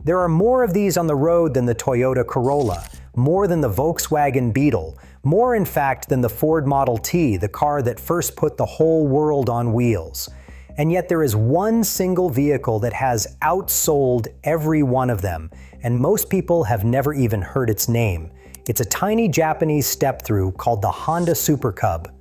There are more of these on the road than the Toyota Corolla, more than the Volkswagen Beetle, more in fact than the Ford Model T, the car that first put the whole world on wheels. And yet there is one single vehicle that has outsold every one of them, and most people have never even heard its name. It's a tiny Japanese step-through called the Honda Super Cub.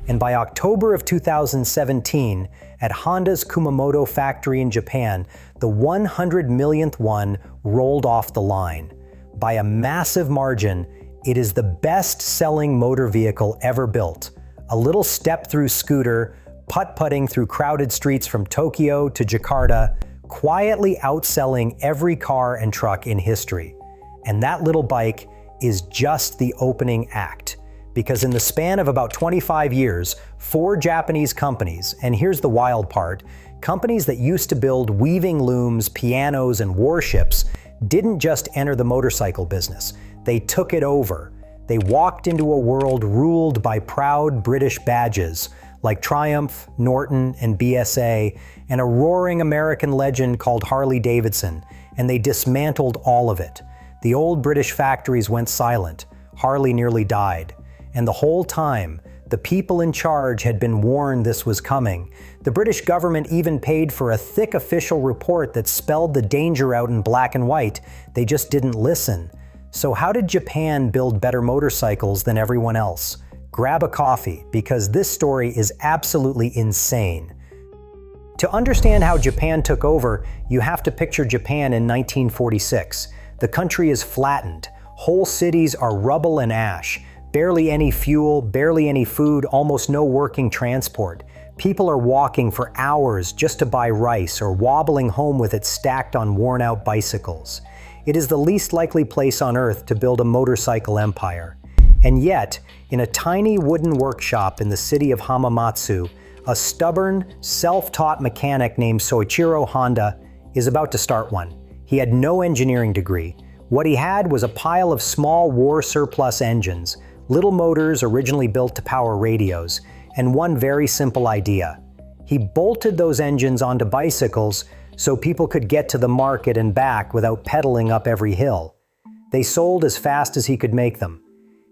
And by October of 2017, at Honda's Kumamoto factory in Japan, the 100 millionth one rolled off the line. By a massive margin, it is the best-selling motor vehicle ever built. A little step-through scooter, putt-putting through crowded streets from Tokyo to Jakarta, quietly outselling every car and truck in history. And that little bike is just the opening act. Because in the span of about 25 years, 4 Japanese companies, and here's the wild part, companies that used to build weaving looms, pianos, and warships, didn't just enter the motorcycle business. They took it over. They walked into a world ruled by proud British badges, like Triumph, Norton, and BSA, and a roaring American legend called Harley-Davidson, and they dismantled all of it. The old British factories went silent. Harley nearly died. And the whole time, the people in charge had been warned this was coming. The British government even paid for a thick official report that spelled the danger out in black and white. They just didn't listen. So how did Japan build better motorcycles than everyone else? Grab a coffee, because this story is absolutely insane. To understand how Japan took over, you have to picture Japan in 1946. The country is flattened. Whole cities are rubble and ash. Barely any fuel, barely any food, almost no working transport. People are walking for hours just to buy rice or wobbling home with it stacked on worn-out bicycles. It is the least likely place on earth to build a motorcycle empire. And yet, in a tiny wooden workshop in the city of Hamamatsu, a stubborn, self-taught mechanic named Soichiro Honda is about to start one. He had no engineering degree. What he had was a pile of small war surplus engines, little motors originally built to power radios, and one very simple idea. He bolted those engines onto bicycles so people could get to the market and back without pedaling up every hill. They sold as fast as he could make them.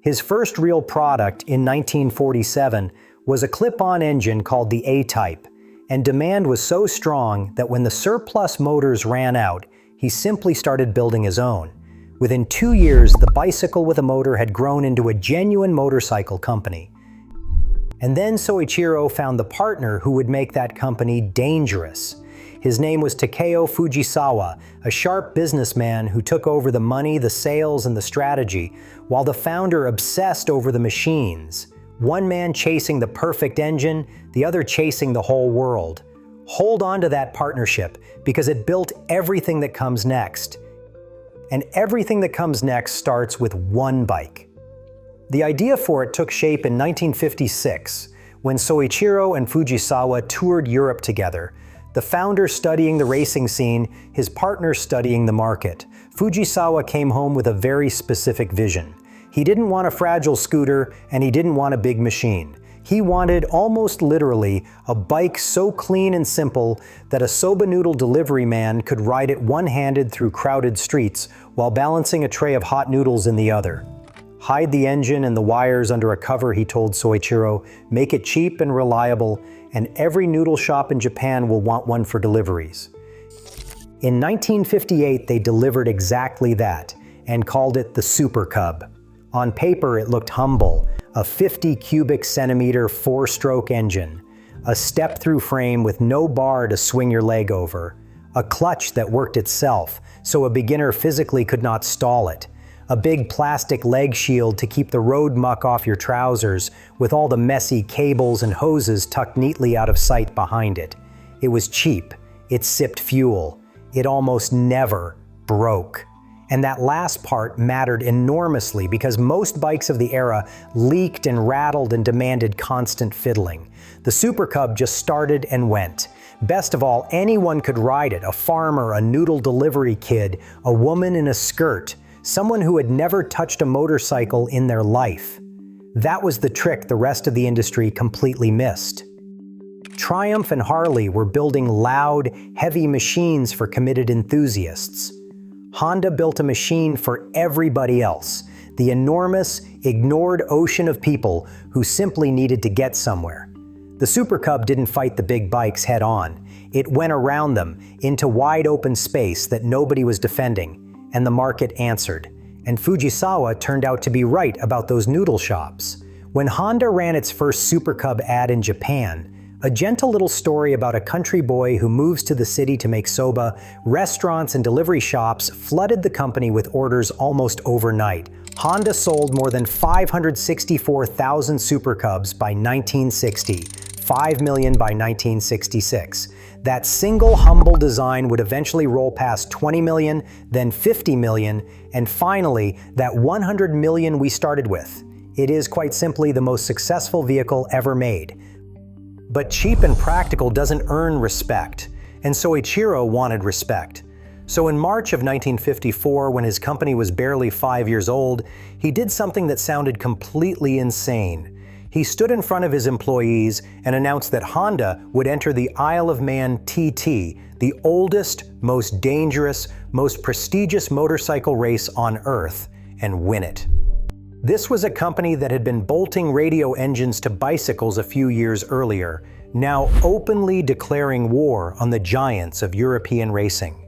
His first real product in 1947 was a clip-on engine called the A-Type, and demand was so strong that when the surplus motors ran out, he simply started building his own. Within 2 years, the bicycle with a motor had grown into a genuine motorcycle company. And then Soichiro found the partner who would make that company dangerous. His name was Takeo Fujisawa, a sharp businessman who took over the money, the sales, and the strategy, while the founder obsessed over the machines. One man chasing the perfect engine, the other chasing the whole world. Hold on to that partnership, because it built everything that comes next. And everything that comes next starts with one bike. The idea for it took shape in 1956, when Soichiro and Fujisawa toured Europe together, the founder studying the racing scene, his partner studying the market. Fujisawa came home with a very specific vision. He didn't want a fragile scooter, and he didn't want a big machine. He wanted, almost literally, a bike so clean and simple that a soba noodle delivery man could ride it one-handed through crowded streets while balancing a tray of hot noodles in the other. Hide the engine and the wires under a cover, he told Soichiro, make it cheap and reliable, and every noodle shop in Japan will want one for deliveries. In 1958, they delivered exactly that, and called it the Super Cub. On paper, it looked humble, a 50 cubic centimeter 4-stroke engine, a step-through frame with no bar to swing your leg over, a clutch that worked itself so a beginner physically could not stall it, a big plastic leg shield to keep the road muck off your trousers with all the messy cables and hoses tucked neatly out of sight behind it. It was cheap, it sipped fuel, it almost never broke. And that last part mattered enormously because most bikes of the era leaked and rattled and demanded constant fiddling. The Super Cub just started and went. Best of all, anyone could ride it, a farmer, a noodle delivery kid, a woman in a skirt, someone who had never touched a motorcycle in their life. That was the trick the rest of the industry completely missed. Triumph and Harley were building loud, heavy machines for committed enthusiasts. Honda built a machine for everybody else, the enormous, ignored ocean of people who simply needed to get somewhere. The Super Cub didn't fight the big bikes head-on. It went around them, into wide open space that nobody was defending, and the market answered. And Fujisawa turned out to be right about those noodle shops. When Honda ran its first Super Cub ad in Japan, a gentle little story about a country boy who moves to the city to make soba, restaurants and delivery shops flooded the company with orders almost overnight. Honda sold more than 564,000 Super Cubs by 1960, 5 million by 1966. That single humble design would eventually roll past 20 million, then 50 million, and finally, that 100 million we started with. It is quite simply the most successful vehicle ever made. But cheap and practical doesn't earn respect, and Soichiro wanted respect. So in March of 1954, when his company was barely 5 years old, he did something that sounded completely insane. He stood in front of his employees and announced that Honda would enter the Isle of Man TT, the oldest, most dangerous, most prestigious motorcycle race on Earth, and win it. This was a company that had been bolting radio engines to bicycles a few years earlier, now openly declaring war on the giants of European racing.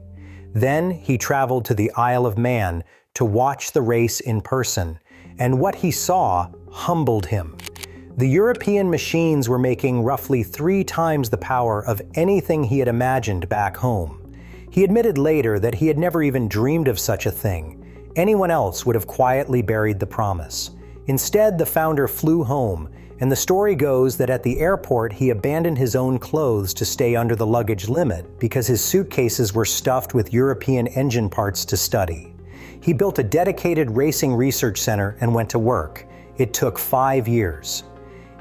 Then he traveled to the Isle of Man to watch the race in person, and what he saw humbled him. The European machines were making roughly 3 times the power of anything he had imagined back home. He admitted later that he had never even dreamed of such a thing. Anyone else would have quietly buried the promise. Instead, the founder flew home, and the story goes that at the airport he abandoned his own clothes to stay under the luggage limit because his suitcases were stuffed with European engine parts to study. He built a dedicated racing research center and went to work. It took 5 years.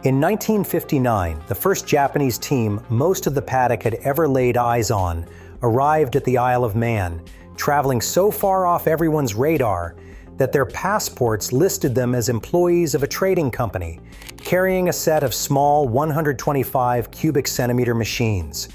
In 1959, the first Japanese team most of the paddock had ever laid eyes on arrived at the Isle of Man, traveling so far off everyone's radar that their passports listed them as employees of a trading company, carrying a set of small 125 cubic centimeter machines.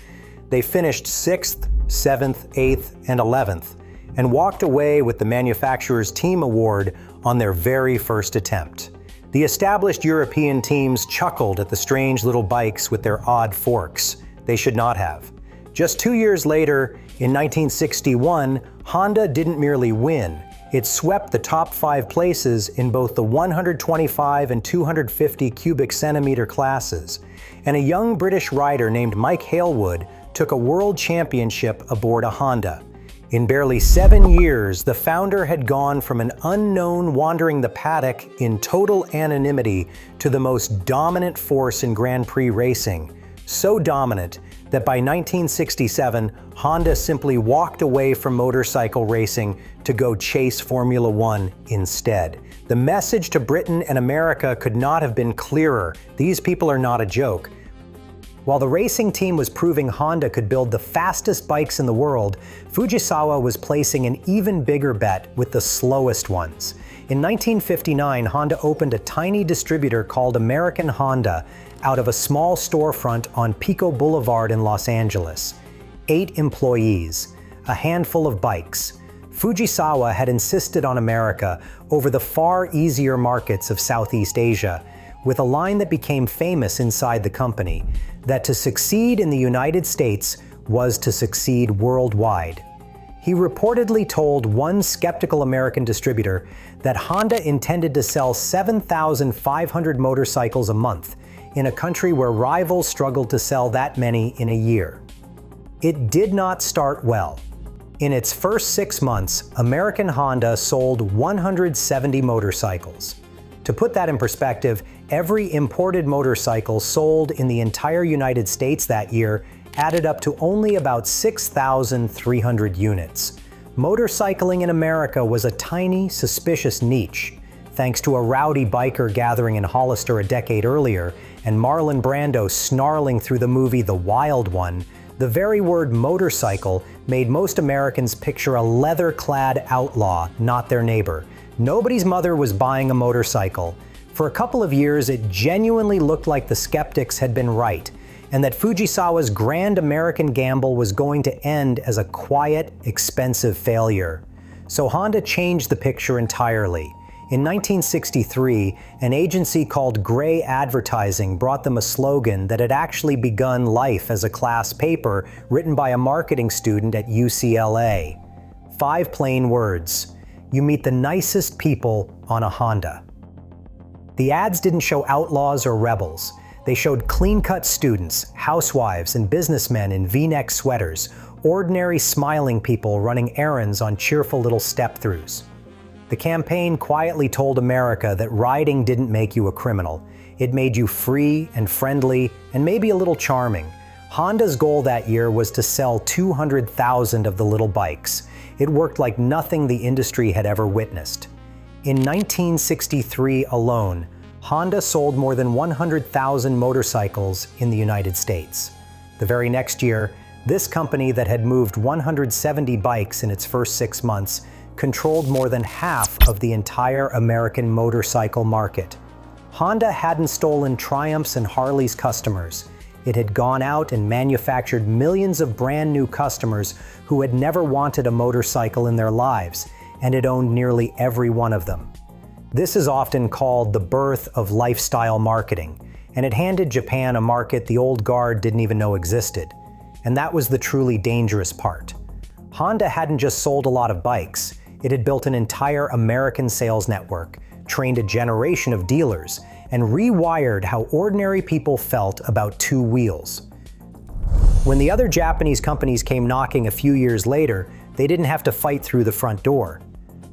They finished 6th, 7th, 8th, and 11th, and walked away with the manufacturer's team award on their very first attempt. The established European teams chuckled at the strange little bikes with their odd forks. They should not have. Just 2 years later, in 1961, Honda didn't merely win, it swept the top 5 places in both the 125 and 250 cubic centimeter classes, and a young British rider named Mike Halewood took a world championship aboard a Honda. In barely 7 years, the founder had gone from an unknown wandering the paddock in total anonymity to the most dominant force in Grand Prix racing, so dominant that by 1967, Honda simply walked away from motorcycle racing to go chase Formula One instead. The message to Britain and America could not have been clearer. These people are not a joke. While the racing team was proving Honda could build the fastest bikes in the world, Fujisawa was placing an even bigger bet with the slowest ones. In 1959, Honda opened a tiny distributor called American Honda out of a small storefront on Pico Boulevard in Los Angeles. 8 employees, a handful of bikes. Fujisawa had insisted on America over the far easier markets of Southeast Asia, with a line that became famous inside the company, that to succeed in the United States was to succeed worldwide. He reportedly told one skeptical American distributor that Honda intended to sell 7,500 motorcycles a month in a country where rivals struggled to sell that many in a year. It did not start well. In its first 6 months, American Honda sold 170 motorcycles. To put that in perspective, every imported motorcycle sold in the entire United States that year added up to only about 6,300 units. Motorcycling in America was a tiny, suspicious niche. Thanks to a rowdy biker gathering in Hollister a decade earlier, and Marlon Brando snarling through the movie The Wild One, the very word motorcycle made most Americans picture a leather-clad outlaw, not their neighbor. Nobody's mother was buying a motorcycle. For a couple of years, it genuinely looked like the skeptics had been right, and that Fujisawa's grand American gamble was going to end as a quiet, expensive failure. So Honda changed the picture entirely. In 1963, an agency called Gray Advertising brought them a slogan that had actually begun life as a class paper written by a marketing student at UCLA. 5 plain words: you meet the nicest people on a Honda. The ads didn't show outlaws or rebels. They showed clean-cut students, housewives, and businessmen in V-neck sweaters, ordinary smiling people running errands on cheerful little step-throughs. The campaign quietly told America that riding didn't make you a criminal. It made you free and friendly and maybe a little charming. Honda's goal that year was to sell 200,000 of the little bikes. It worked like nothing the industry had ever witnessed. In 1963 alone, Honda sold more than 100,000 motorcycles in the United States. The very next year, this company that had moved 170 bikes in its first 6 months controlled more than half of the entire American motorcycle market. Honda hadn't stolen Triumph's and Harley's customers. It had gone out and manufactured millions of brand new customers who had never wanted a motorcycle in their lives, and it owned nearly every one of them. This is often called the birth of lifestyle marketing, and it handed Japan a market the old guard didn't even know existed. And that was the truly dangerous part. Honda hadn't just sold a lot of bikes. It had built an entire American sales network, trained a generation of dealers, and rewired how ordinary people felt about 2 wheels. When the other Japanese companies came knocking a few years later, they didn't have to fight through the front door.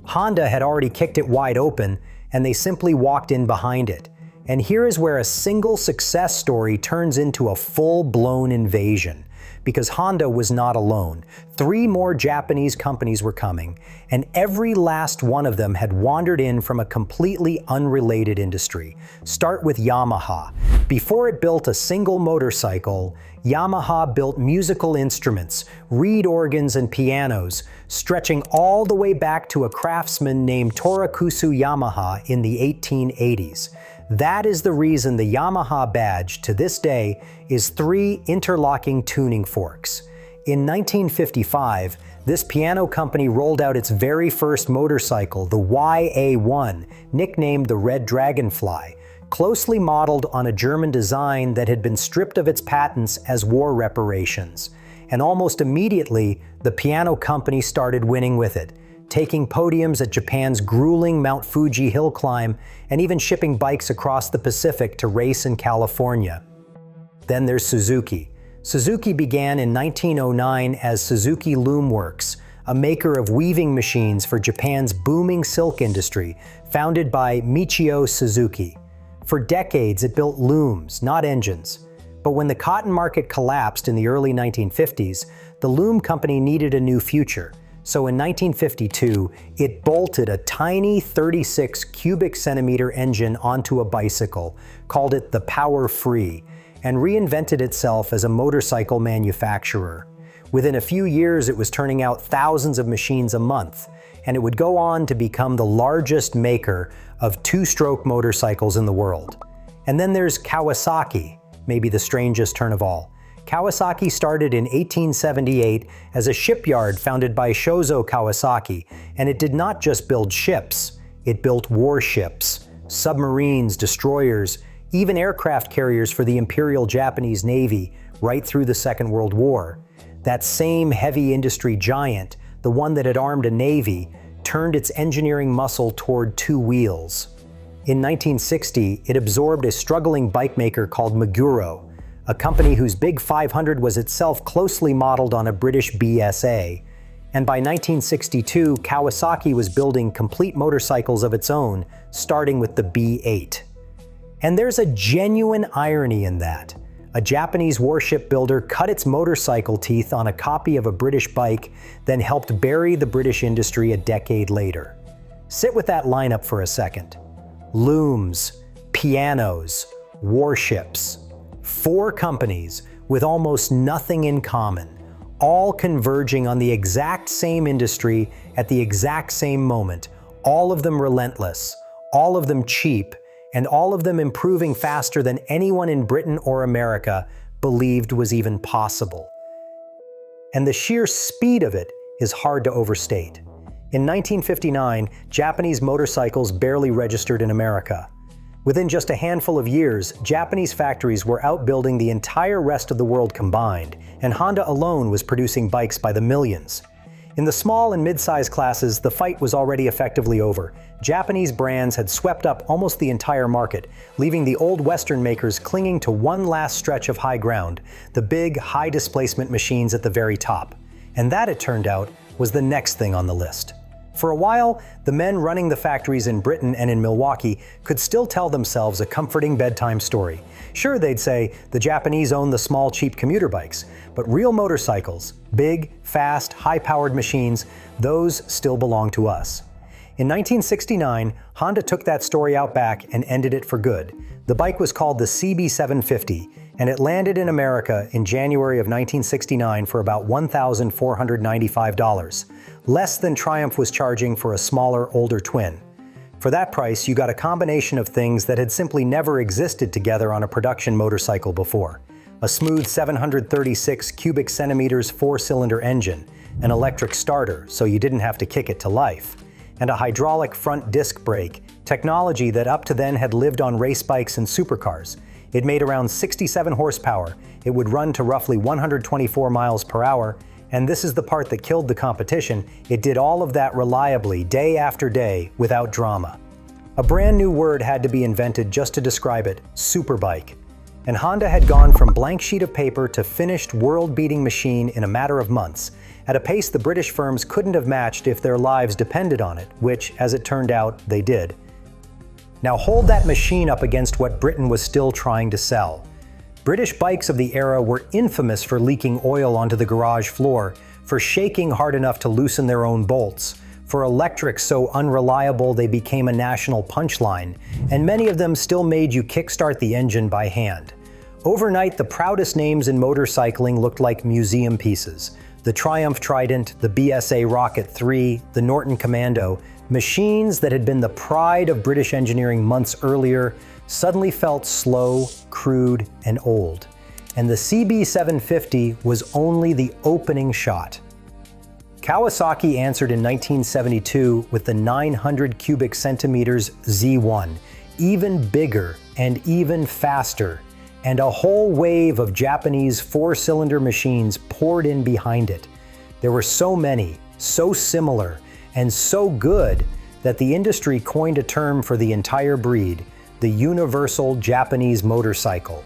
Honda had already kicked it wide open, and they simply walked in behind it. And here is where a single success story turns into a full-blown invasion. Because Honda was not alone. 3 more Japanese companies were coming, and every last one of them had wandered in from a completely unrelated industry. Start with Yamaha. Before it built a single motorcycle, Yamaha built musical instruments, reed organs and pianos, stretching all the way back to a craftsman named Torakusu Yamaha in the 1880s. That is the reason the Yamaha badge, to this day, is 3 interlocking tuning forks. In 1955, this piano company rolled out its very first motorcycle, the YA1, nicknamed the Red Dragonfly, closely modeled on a German design that had been stripped of its patents as war reparations. And almost immediately, the piano company started winning with it, taking podiums at Japan's grueling Mount Fuji hill climb, and even shipping bikes across the Pacific to race in California. Then there's Suzuki. Suzuki began in 1909 as Suzuki Loom Works, a maker of weaving machines for Japan's booming silk industry, founded by Michio Suzuki. For decades, it built looms, not engines. But when the cotton market collapsed in the early 1950s, the loom company needed a new future. So in 1952, it bolted a tiny 36 cubic centimeter engine onto a bicycle, called it the Power Free, and reinvented itself as a motorcycle manufacturer. Within a few years, it was turning out thousands of machines a month, and it would go on to become the largest maker of 2-stroke motorcycles in the world. And then there's Kawasaki, maybe the strangest turn of all. Kawasaki started in 1878 as a shipyard founded by Shozo Kawasaki, and it did not just build ships, it built warships, submarines, destroyers, even aircraft carriers for the Imperial Japanese Navy right through the Second World War. That same heavy industry giant, the one that had armed a navy, turned its engineering muscle toward 2 wheels. In 1960, it absorbed a struggling bike maker called Meguro, a company whose Big 500 was itself closely modeled on a British BSA. And by 1962, Kawasaki was building complete motorcycles of its own, starting with the B8. And there's a genuine irony in that. A Japanese warship builder cut its motorcycle teeth on a copy of a British bike, then helped bury the British industry a decade later. Sit with that lineup for a second. Looms, pianos, warships. 4 companies with almost nothing in common, all converging on the exact same industry at the exact same moment, all of them relentless, all of them cheap, and all of them improving faster than anyone in Britain or America believed was even possible. And the sheer speed of it is hard to overstate. In 1959, Japanese motorcycles barely registered in America. Within just a handful of years, Japanese factories were outbuilding the entire rest of the world combined, and Honda alone was producing bikes by the millions. In the small and mid-size classes, the fight was already effectively over. Japanese brands had swept up almost the entire market, leaving the old Western makers clinging to one last stretch of high ground, the big, high-displacement machines at the very top. And that, it turned out, was the next thing on the list. For a while, the men running the factories in Britain and in Milwaukee could still tell themselves a comforting bedtime story. Sure, they'd say, the Japanese own the small, cheap commuter bikes, but real motorcycles, big, fast, high-powered machines, those still belong to us. In 1969, Honda took that story out back and ended it for good. The bike was called the CB750, and it landed in America in January of 1969 for about $1,495, less than Triumph was charging for a smaller, older twin. For that price, you got a combination of things that had simply never existed together on a production motorcycle before. A smooth 736 cubic centimeters four-cylinder engine, an electric starter so you didn't have to kick it to life, and a hydraulic front disc brake, technology that up to then had lived on race bikes and supercars. It made around 67 horsepower, it would run to roughly 124 miles per hour, and this is the part that killed the competition, it did all of that reliably, day after day, without drama. A brand new word had to be invented just to describe it, superbike. And Honda had gone from blank sheet of paper to finished world-beating machine in a matter of months, at a pace the British firms couldn't have matched if their lives depended on it, which, as it turned out, they did. Now hold that machine up against what Britain was still trying to sell. British bikes of the era were infamous for leaking oil onto the garage floor, for shaking hard enough to loosen their own bolts, for electrics so unreliable they became a national punchline, and many of them still made you kickstart the engine by hand. Overnight, the proudest names in motorcycling looked like museum pieces. The Triumph Trident, the BSA Rocket 3, the Norton Commando, machines that had been the pride of British engineering months earlier, suddenly felt slow, crude, and old. And the CB750 was only the opening shot. Kawasaki answered in 1972 with the 900 cubic centimeters Z1, even bigger and even faster, and a whole wave of Japanese four-cylinder machines poured in behind it. There were so many, so similar, and so good that the industry coined a term for the entire breed, the universal Japanese motorcycle.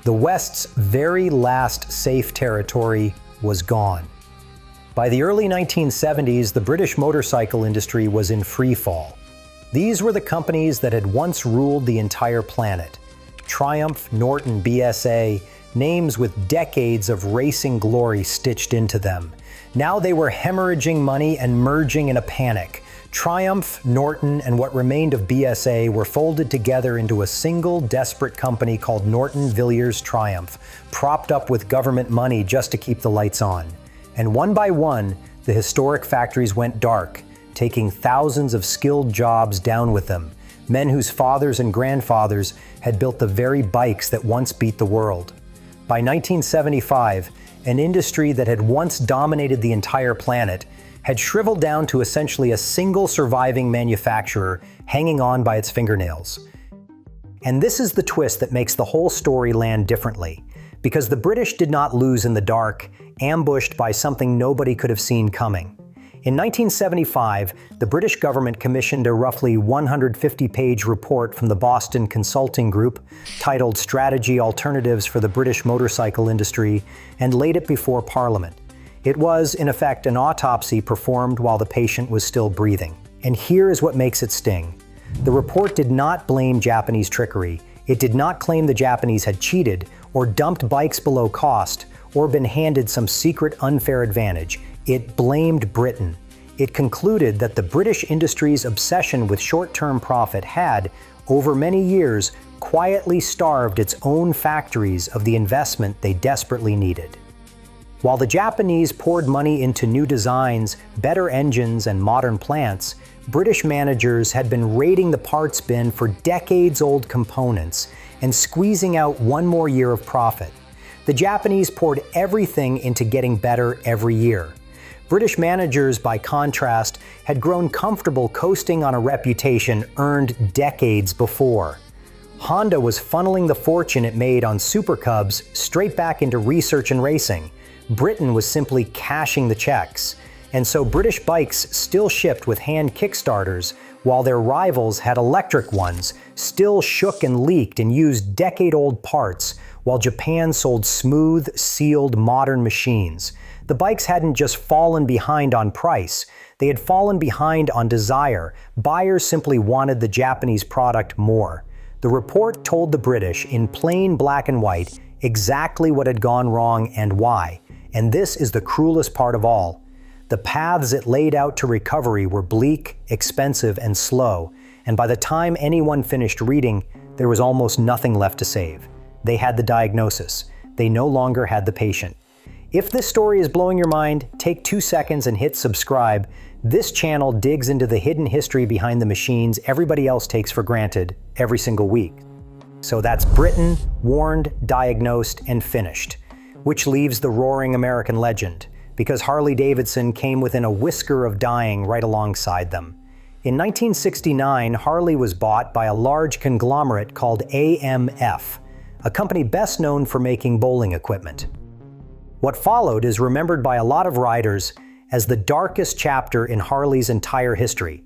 The West's very last safe territory was gone. By the early 1970s, the British motorcycle industry was in free fall. These were the companies that had once ruled the entire planet. Triumph, Norton, BSA, names with decades of racing glory stitched into them. Now they were hemorrhaging money and merging in a panic. Triumph, Norton, and what remained of BSA were folded together into a single desperate company called Norton Villiers Triumph, propped up with government money just to keep the lights on. And one by one, the historic factories went dark, taking thousands of skilled jobs down with them, men whose fathers and grandfathers had built the very bikes that once beat the world. By 1975, an industry that had once dominated the entire planet had shriveled down to essentially a single surviving manufacturer hanging on by its fingernails. And this is the twist that makes the whole story land differently, because the British did not lose in the dark, ambushed by something nobody could have seen coming. In 1975, the British government commissioned a roughly 150-page report from the Boston Consulting Group titled Strategy Alternatives for the British Motorcycle Industry and laid it before Parliament. It was, in effect, an autopsy performed while the patient was still breathing. And here is what makes it sting. The report did not blame Japanese trickery. It did not claim the Japanese had cheated or dumped bikes below cost or been handed some secret unfair advantage. It blamed Britain. It concluded that the British industry's obsession with short-term profit had, over many years, quietly starved its own factories of the investment they desperately needed. While the Japanese poured money into new designs, better engines, and modern plants, British managers had been raiding the parts bin for decades-old components and squeezing out one more year of profit. The Japanese poured everything into getting better every year. British managers, by contrast, had grown comfortable coasting on a reputation earned decades before. Honda was funneling the fortune it made on Super Cubs straight back into research and racing. Britain was simply cashing the checks. And so British bikes still shipped with hand kickstarters, while their rivals had electric ones, still shook and leaked and used decade-old parts, while Japan sold smooth, sealed, modern machines. The bikes hadn't just fallen behind on price, they had fallen behind on desire. Buyers simply wanted the Japanese product more. The report told the British, in plain black and white, exactly what had gone wrong and why. And this is the cruelest part of all. The paths it laid out to recovery were bleak, expensive, and slow, and by the time anyone finished reading, there was almost nothing left to save. They had the diagnosis. They no longer had the patient. If this story is blowing your mind, take 2 seconds and hit subscribe. This channel digs into the hidden history behind the machines everybody else takes for granted every single week. So that's Britain, warned, diagnosed, and finished. Which leaves the roaring American legend, because Harley-Davidson came within a whisker of dying right alongside them. In 1969, Harley was bought by a large conglomerate called AMF, a company best known for making bowling equipment. What followed is remembered by a lot of riders as the darkest chapter in Harley's entire history.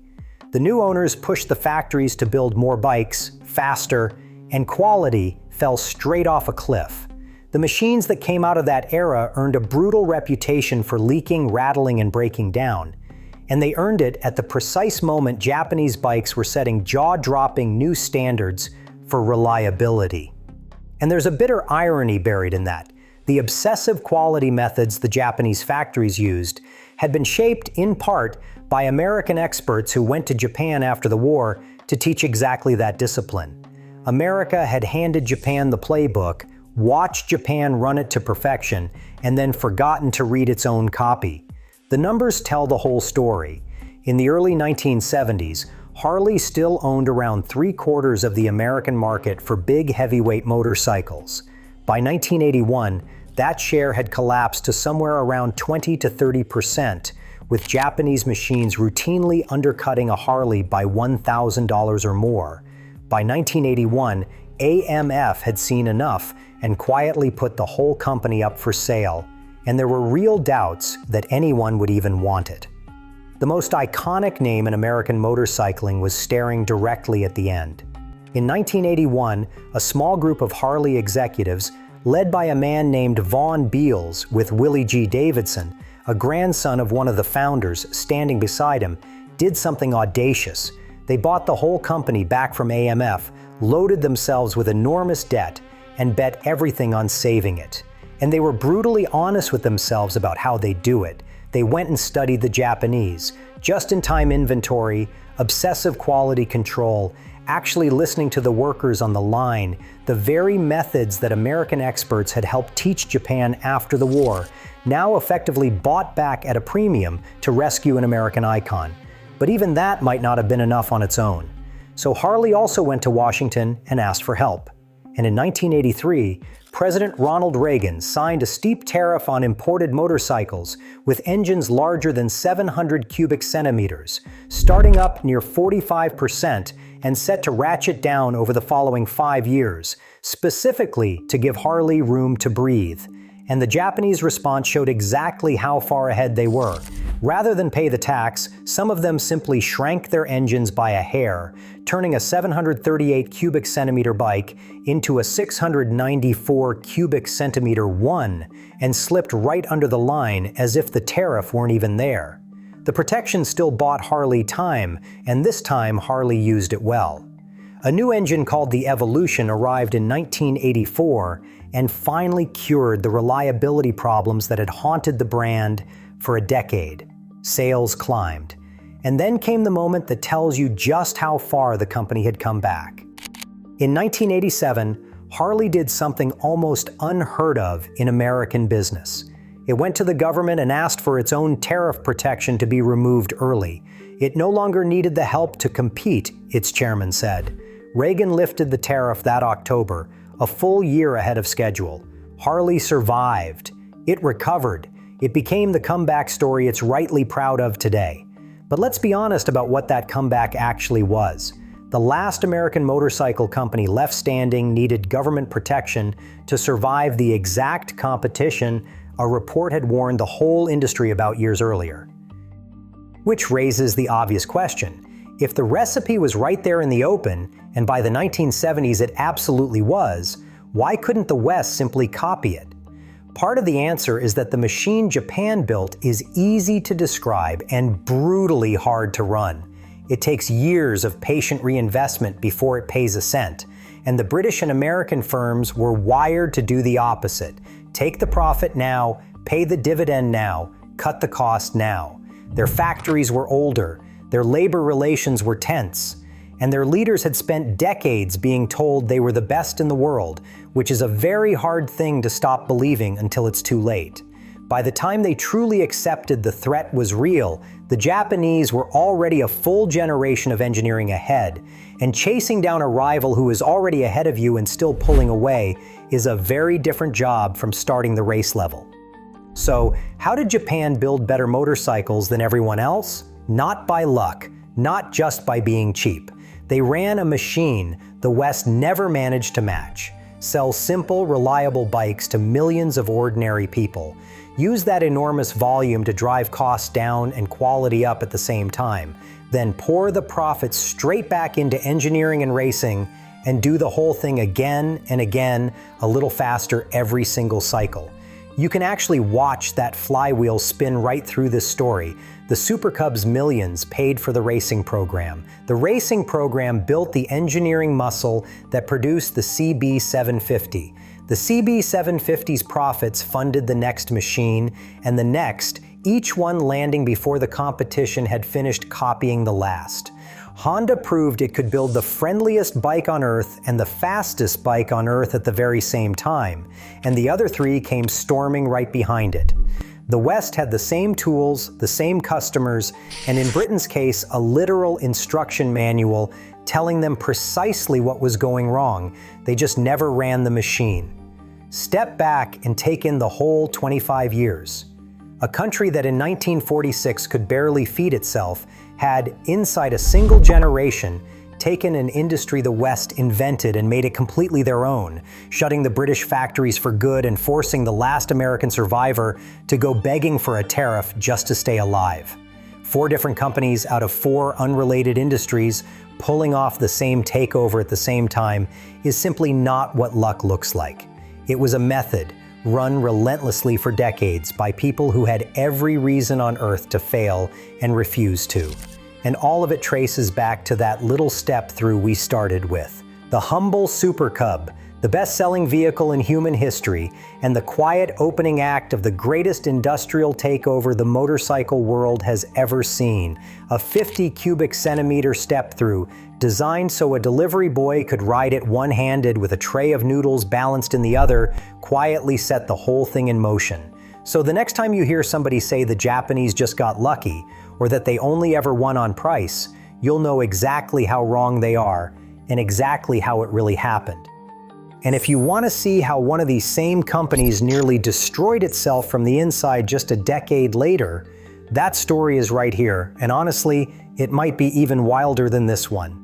The new owners pushed the factories to build more bikes, faster, and quality fell straight off a cliff. The machines that came out of that era earned a brutal reputation for leaking, rattling, and breaking down. And they earned it at the precise moment Japanese bikes were setting jaw-dropping new standards for reliability. And there's a bitter irony buried in that. The obsessive quality methods the Japanese factories used had been shaped in part by American experts who went to Japan after the war to teach exactly that discipline. America had handed Japan the playbook, watched Japan run it to perfection, and then forgotten to read its own copy. The numbers tell the whole story. In the early 1970s, Harley still owned around 3/4 of the American market for big heavyweight motorcycles. By 1981, that share had collapsed to somewhere around 20 to 30%, with Japanese machines routinely undercutting a Harley by $1,000 or more. By 1981, AMF had seen enough and quietly put the whole company up for sale, and there were real doubts that anyone would even want it. The most iconic name in American motorcycling was staring directly at the end. In 1981, a small group of Harley executives, led by a man named Von Beals with Willie G. Davidson, a grandson of one of the founders, standing beside him, did something audacious. They bought the whole company back from AMF, loaded themselves with enormous debt, and bet everything on saving it. And they were brutally honest with themselves about how they do it. They went and studied the Japanese, just-in-time inventory, obsessive quality control, actually listening to the workers on the line, the very methods that American experts had helped teach Japan after the war, now effectively bought back at a premium to rescue an American icon. But even that might not have been enough on its own. So Harley also went to Washington and asked for help. And in 1983, President Ronald Reagan signed a steep tariff on imported motorcycles with engines larger than 700 cubic centimeters, starting up near 45% and set to ratchet down over the following 5 years, specifically to give Harley room to breathe. And the Japanese response showed exactly how far ahead they were. Rather than pay the tax, some of them simply shrank their engines by a hair, turning a 738 cubic centimeter bike into a 694 cubic centimeter one, and slipped right under the line as if the tariff weren't even there. The protection still bought Harley time, and this time Harley used it well. A new engine called the Evolution arrived in 1984 and finally cured the reliability problems that had haunted the brand for a decade. Sales climbed. And then came the moment that tells you just how far the company had come back. In 1987, Harley did something almost unheard of in American business. It went to the government and asked for its own tariff protection to be removed early. It no longer needed the help to compete, its chairman said. Reagan lifted the tariff that October, a full year ahead of schedule. Harley survived. It recovered. It became the comeback story it's rightly proud of today. But let's be honest about what that comeback actually was. The last American motorcycle company left standing needed government protection to survive the exact competition a report had warned the whole industry about years earlier. Which raises the obvious question. If the recipe was right there in the open, and by the 1970s it absolutely was, why couldn't the West simply copy it? Part of the answer is that the machine Japan built is easy to describe and brutally hard to run. It takes years of patient reinvestment before it pays a cent, and the British and American firms were wired to do the opposite. Take the profit now, pay the dividend now, cut the cost now. Their factories were older, their labor relations were tense, and their leaders had spent decades being told they were the best in the world, which is a very hard thing to stop believing until it's too late. By the time they truly accepted the threat was real, the Japanese were already a full generation of engineering ahead, and chasing down a rival who is already ahead of you and still pulling away is a very different job from starting the race level. So, how did Japan build better motorcycles than everyone else? Not by luck, not just by being cheap. They ran a machine the West never managed to match. Sell simple, reliable bikes to millions of ordinary people. Use that enormous volume to drive costs down and quality up at the same time. Then pour the profits straight back into engineering and racing and do the whole thing again and again, a little faster every single cycle. You can actually watch that flywheel spin right through this story. The Super Cub's millions paid for the racing program. The racing program built the engineering muscle that produced the CB750. The CB750's profits funded the next machine, and the next, each one landing before the competition had finished copying the last. Honda proved it could build the friendliest bike on earth and the fastest bike on earth at the very same time, and the other three came storming right behind it. The West had the same tools, the same customers, and in Britain's case, a literal instruction manual telling them precisely what was going wrong. They just never ran the machine. Step back and take in the whole 25 years. A country that in 1946 could barely feed itself had, inside a single generation, taken an industry the West invented and made it completely their own, shutting the British factories for good and forcing the last American survivor to go begging for a tariff just to stay alive. 4 different companies out of 4 unrelated industries pulling off the same takeover at the same time is simply not what luck looks like. It was a method run relentlessly for decades by people who had every reason on earth to fail and refuse to. And all of it traces back to that little step through we started with. The humble Super Cub, the best-selling vehicle in human history, and the quiet opening act of the greatest industrial takeover the motorcycle world has ever seen. A 50 cubic centimeter step-through, designed so a delivery boy could ride it one-handed with a tray of noodles balanced in the other, quietly set the whole thing in motion. So the next time you hear somebody say the Japanese just got lucky, or that they only ever won on price, you'll know exactly how wrong they are, and exactly how it really happened. And if you want to see how one of these same companies nearly destroyed itself from the inside just a decade later, that story is right here, and honestly, it might be even wilder than this one.